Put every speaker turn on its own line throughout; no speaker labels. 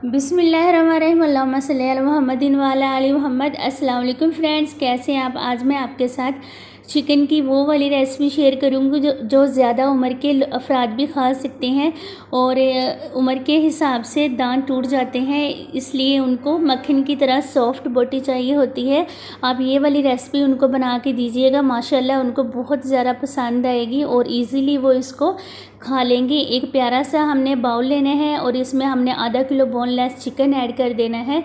बिस्मिल्लाहिर्रहमानिर्रहीम अल्लाहुम्मा सल्ली अला मुहम्मदिन व अला आलि मुहम्मद। अस्सलाम वालेकुम फ्रेंड्स, कैसे हैं आप। आज मैं आपके साथ चिकन की वो वाली रेसिपी शेयर करूंगी जो ज़्यादा उम्र के अफराद भी खा सकते हैं और उम्र के हिसाब से दांत टूट जाते हैं, इसलिए उनको मक्खन की तरह सॉफ्ट बोटी चाहिए होती है। आप ये वाली रेसिपी उनको बना के दीजिएगा, माशाल्लाह उनको बहुत ज़्यादा पसंद आएगी और इजीली वो इसको खा लेंगे। एक प्यारा सा हमने बाउल लेना है और इसमें हमने आधा किलो बोनलेस चिकन ऐड कर देना है।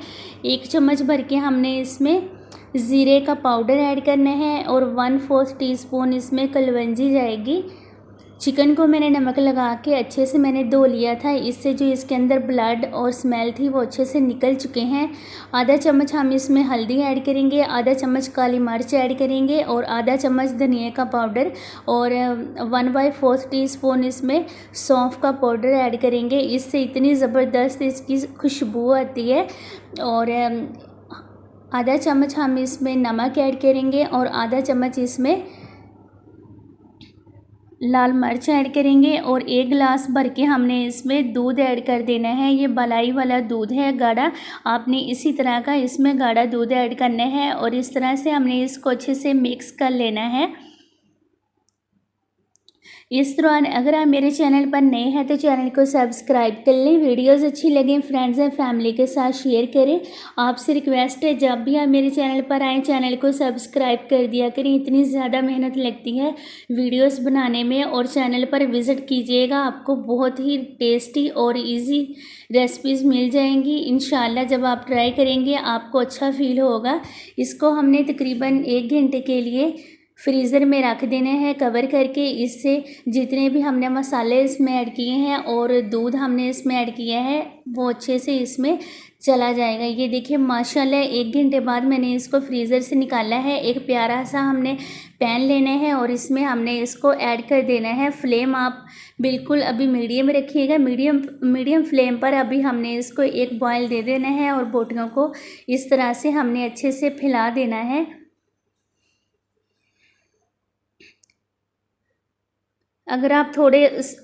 1 चम्मच भर के हमने इसमें ज़ीरे का पाउडर ऐड करना है और 1/4 टीस्पून इसमें कलवंजी जाएगी। चिकन को मैंने नमक लगा के अच्छे से मैंने धो लिया था, इससे जो इसके अंदर ब्लड और स्मेल थी वो अच्छे से निकल चुके हैं। आधा चम्मच हम इसमें हल्दी ऐड करेंगे, आधा चम्मच काली मिर्च ऐड करेंगे और आधा चम्मच धनिया का पाउडर और 1/4 टीस्पून इसमें सौंफ का पाउडर ऐड करेंगे। इससे इतनी ज़बरदस्त इसकी खुशबू आती है। और आधा चम्मच हम इसमें नमक ऐड करेंगे और आधा चम्मच इसमें लाल मिर्च ऐड करेंगे और 1 गिलास भर के हमने इसमें दूध ऐड कर देना है। ये मलाई वाला दूध है, गाढ़ा। आपने इसी तरह का इसमें गाढ़ा दूध ऐड करना है और इस तरह से हमने इसको अच्छे से मिक्स कर लेना है। इस दौरान अगर आप मेरे चैनल पर नए हैं तो चैनल को सब्सक्राइब कर लें। वीडियोस अच्छी लगें फ्रेंड्स एंड फैमिली के साथ शेयर करें। आपसे रिक्वेस्ट है, जब भी आप मेरे चैनल पर आएँ चैनल को सब्सक्राइब कर दिया करें। इतनी ज़्यादा मेहनत लगती है वीडियोस बनाने में। और चैनल पर विज़िट कीजिएगा, आपको बहुत ही टेस्टी और ईजी रेसिपीज़ मिल जाएंगी इंशाल्लाह। जब आप ट्राई करेंगे आपको अच्छा फील होगा। इसको हमने तकरीबन 1 घंटे के लिए फ्रीज़र में रख देने हैं कवर करके। इससे जितने भी हमने मसाले इसमें ऐड किए हैं और दूध हमने इसमें ऐड किया है वो अच्छे से इसमें चला जाएगा। ये देखिए माशाल्लाह 1 घंटे बाद मैंने इसको फ्रीज़र से निकाला है। एक प्यारा सा हमने पैन लेना है और इसमें हमने इसको ऐड कर देना है। फ्लेम आप बिल्कुल अभी मीडियम रखिएगा। मीडियम फ्लेम पर अभी हमने इसको एक बॉयल दे देना है और बोटियों को इस तरह से हमने अच्छे से फैला देना है। अगर आप थोड़े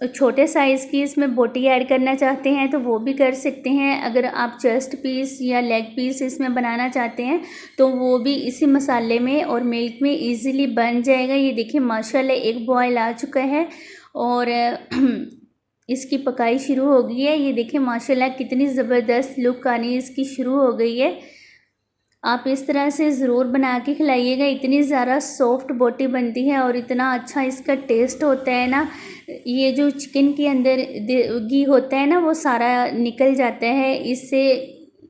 छोटे साइज़ की इसमें बोटी ऐड करना चाहते हैं तो वो भी कर सकते हैं। अगर आप चेस्ट पीस या लेग पीस इसमें बनाना चाहते हैं तो वो भी इसी मसाले में और मिल्क में इजीली बन जाएगा। ये देखिए माशाल्लाह एक बॉयल आ चुका है और इसकी पकाई शुरू हो गई है। ये देखिए माशाल्लाह कितनी ज़बरदस्त लुक आनी इसकी शुरू हो गई है। आप इस तरह से ज़रूर बना के खिलाइएगा। इतनी ज़्यादा सॉफ्ट बोटी बनती है और इतना अच्छा इसका टेस्ट होता है ना। ये जो चिकन के अंदर घी होता है ना वो सारा निकल जाता है। इससे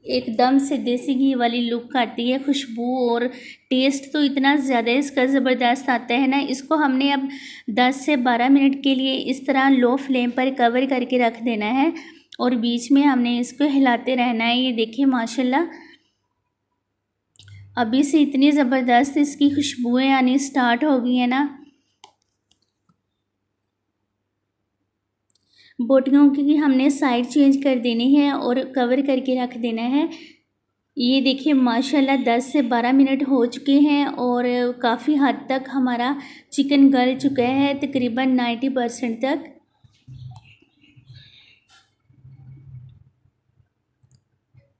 एकदम से देसी घी वाली लुक आती है, खुशबू और टेस्ट तो इतना ज़्यादा इसका ज़बरदस्त आता है ना। इसको हमने अब 10 से 12 मिनट के लिए इस तरह लो फ्लेम पर कवर करके रख देना है और बीच में हमने इसको हिलाते रहना है। ये देखिए माशाल्लाह अभी से इतनी ज़बरदस्त इसकी खुशबुएं आनी स्टार्ट हो गई है ना। बोटियों की हमने साइड चेंज कर देनी है और कवर करके रख देना है। ये देखिए माशाल्लाह 10 से 12 मिनट हो चुके हैं और काफ़ी हद तक हमारा चिकन गल चुका है, तकरीबन 90% तक।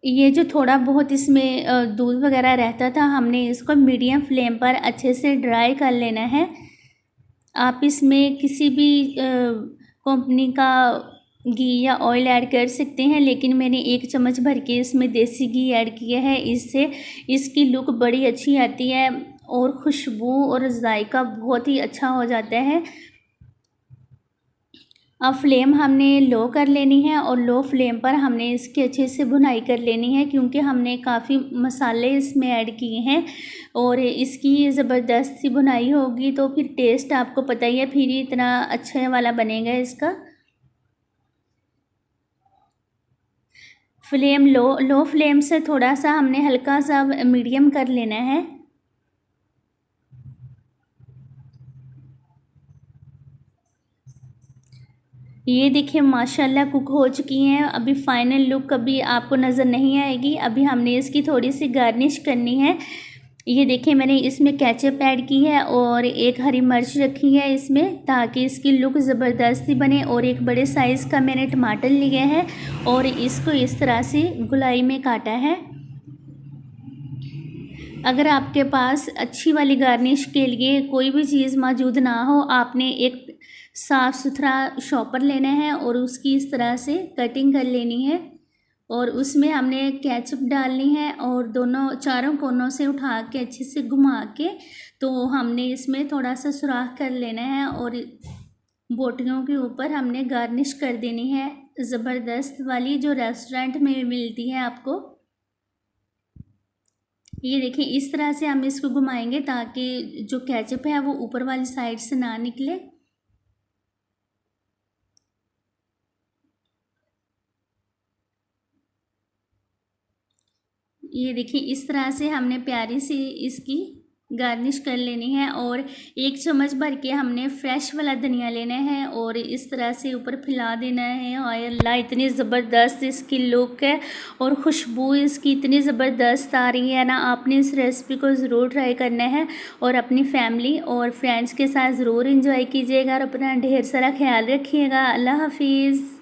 ये जो थोड़ा बहुत इसमें दूध वगैरह रहता था हमने इसको मीडियम फ्लेम पर अच्छे से ड्राई कर लेना है। आप इसमें किसी भी कंपनी का घी या ऑयल ऐड कर सकते हैं, लेकिन मैंने 1 चम्मच भर के इसमें देसी घी ऐड किया है। इससे इसकी लुक बड़ी अच्छी आती है और खुशबू और जायका बहुत ही अच्छा हो जाता है। अब फ्लेम हमने लो कर लेनी है और लो फ्लेम पर हमने इसकी अच्छे से भुनाई कर लेनी है, क्योंकि हमने काफ़ी मसाले इसमें ऐड किए हैं और इसकी ज़बरदस्त सी भुनाई होगी तो फिर टेस्ट आपको पता ही है, फिर ही इतना अच्छा वाला बनेगा इसका। फ्लेम लो फ्लेम से थोड़ा सा हमने हल्का सा मीडियम कर लेना है। ये देखिए माशाल्लाह कुक हो चुकी हैं। अभी फाइनल लुक अभी आपको नज़र नहीं आएगी। अभी हमने इसकी थोड़ी सी गार्निश करनी है। ये देखिए मैंने इसमें केचप ऐड की है और एक हरी मिर्च रखी है इसमें, ताकि इसकी लुक ज़बरदस्ती बने। और एक बड़े साइज़ का मैंने टमाटर लिया है और इसको इस तरह से गोलाई में काटा है। अगर आपके पास अच्छी वाली गार्निश के लिए कोई भी चीज़ मौजूद ना हो, आपने एक साफ़ सुथरा शॉपर लेना है और उसकी इस तरह से कटिंग कर लेनी है और उसमें हमने केचप डालनी है और दोनों चारों कोनों से उठा के अच्छे से घुमा के तो हमने इसमें थोड़ा सा सुराख कर लेना है और बोटियों के ऊपर हमने गार्निश कर देनी है ज़बरदस्त वाली, जो रेस्टोरेंट में मिलती है आपको। ये देखिए इस तरह से हम इसको घुमाएंगे ताकि जो केचप है वो ऊपर वाली साइड से ना निकले। ये देखिए इस तरह से हमने प्यारी सी इसकी गार्निश कर लेनी है और 1 चम्मच भर के हमने फ्रेश वाला धनिया लेना है और इस तरह से ऊपर फैला देना है। और अल्लाह इतनी ज़बरदस्त इसकी लुक है और खुशबू इसकी इतनी ज़बरदस्त आ रही है ना। आपने इस रेसिपी को ज़रूर ट्राई करना है और अपनी फैमिली और फ्रेंड्स के साथ ज़रूर इंजॉय कीजिएगा और अपना ढेर सारा ख्याल रखिएगा। अल्लाह हाफिज़।